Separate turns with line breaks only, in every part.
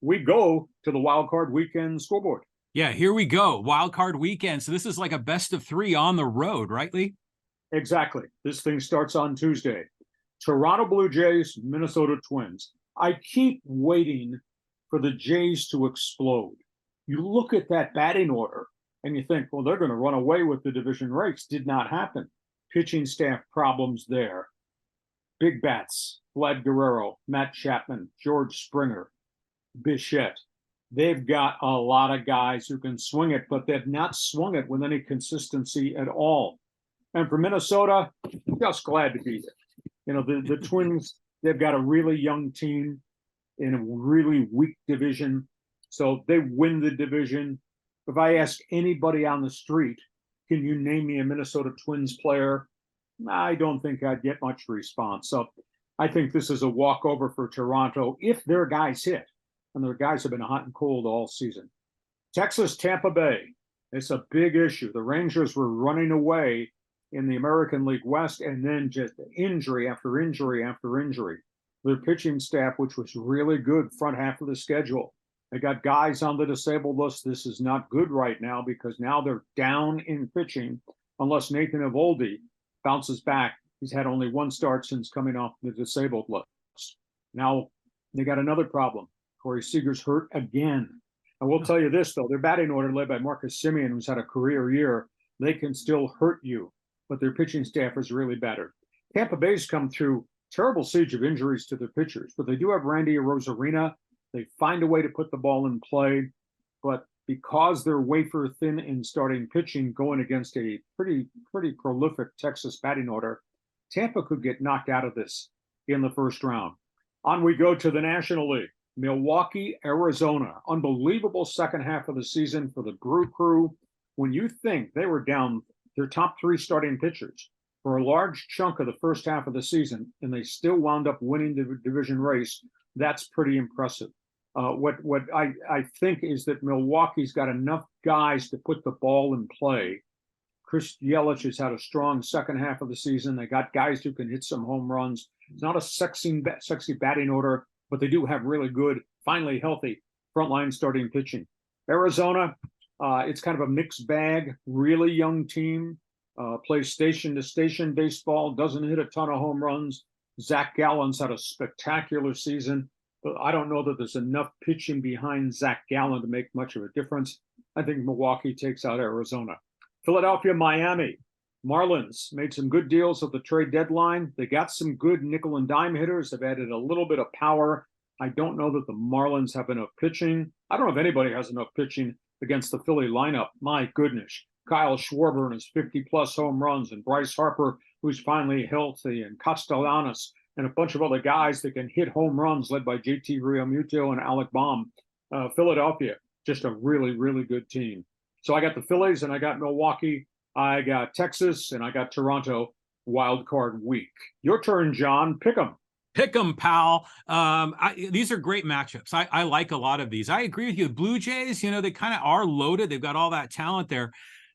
we go to the Wild Card Weekend scoreboard.
Yeah, here we go. Wild Card Weekend. So this is like a best of three on the road, right, Lee?
Exactly. This thing starts on Tuesday. Toronto Blue Jays, Minnesota Twins. I keep waiting for the Jays to explode. You look at that batting order and you think, well, they're going to run away with the division race. Did not happen. Pitching staff problems there. Big bats, Vlad Guerrero, Matt Chapman, George Springer, Bichette. They've got a lot of guys who can swing it, but they've not swung it with any consistency at all. And for Minnesota, just glad to be there. You know, the Twins, they've got a really young team in a really weak division. So they win the division. If I ask anybody on the street, can you name me a Minnesota Twins player? I don't think I'd get much response. So I think this is a walkover for Toronto if their guys hit. And their guys have been hot and cold all season. Texas, Tampa Bay. It's a big issue. The Rangers were running away in the American League West, and then just injury after injury after injury. Their pitching staff, which was really good front half of the schedule, they got guys on the disabled list. This is not good right now because now they're down in pitching unless Nathan Eovaldi bounces back. He's had only one start since coming off the disabled list. Now they got another problem. Corey Seager's hurt again. I will tell you this, though. Their batting order led by Marcus Semien, who's had a career year, they can still hurt you, but their pitching staff is really better. Tampa Bay's come through terrible siege of injuries to their pitchers, but they do have Randy Arozarena. They find a way to put the ball in play, but because they're wafer thin in starting pitching going against a pretty prolific Texas batting order, Tampa could get knocked out of this in the first round. On we go to the National League. Milwaukee, Arizona. Unbelievable second half of the season for the Brew Crew. When you think they were down their top three starting pitchers for a large chunk of the first half of the season, and they still wound up winning the division race, that's pretty impressive. What I think is that Milwaukee's got enough guys to put the ball in play. Chris Yelich has had a strong second half of the season. They got guys who can hit some home runs. It's not a sexy batting order, but they do have really good, finally healthy frontline starting pitching. Arizona, it's kind of a mixed bag, really young team, plays station to station baseball, doesn't hit a ton of home runs. Zach Gallen's had a spectacular season, but I don't know that there's enough pitching behind Zach Gallen to make much of a difference. I think Milwaukee takes out Arizona. Philadelphia, Miami. Marlins made some good deals at the trade deadline. They got some good nickel and dime hitters. They've added a little bit of power. I don't know that the Marlins have enough pitching. I don't know if anybody has enough pitching against the Philly lineup. My goodness. Kyle Schwarber and his 50-plus home runs, and Bryce Harper, who's finally healthy, and Castellanos, and a bunch of other guys that can hit home runs led by JT Realmuto and Alec Baum. Philadelphia, just a really good team. So I got the Phillies and I got Milwaukee. I got Texas, and I got Toronto Wild Card Week. Your turn, John. Pick 'em.
Pick 'em, pal. These are great matchups. I like a lot of these. I agree with you. Blue Jays, you know, they kind of are loaded. They've got all that talent there.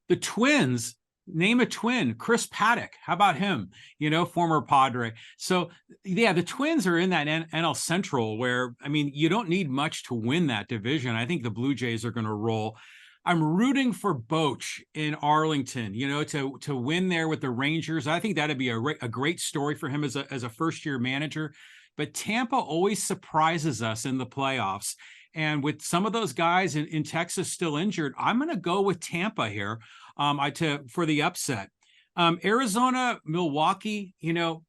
The Twins, name a twin. Chris Paddock. How about him? You know, former Padre. So, yeah, the Twins are in that NL Central where, I mean, you don't need much to win that division. I think the Blue Jays are going to roll. I'm rooting for Boch in Arlington, you know, to win there with the Rangers. I think that'd be a great story for him as a first-year manager. But Tampa always surprises us in the playoffs. And with some of those guys in Texas still injured, I'm going to go with Tampa here for the upset. Arizona, Milwaukee, you know,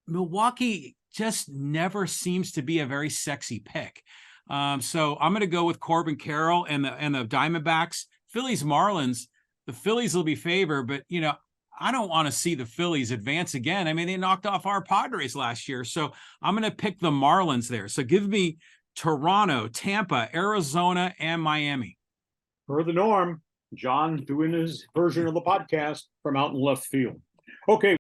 Milwaukee just never seems to be a very sexy pick. So I'm going to go with Corbin Carroll and the Diamondbacks. Phillies, Marlins. The Phillies will be favored, but, you know, I don't want to see the Phillies advance again. I mean, they knocked off our Padres last year, so I'm going to pick the Marlins there. So give me Toronto, Tampa, Arizona, and Miami.
Per the norm, John doing his version of the podcast from out in left field. Okay.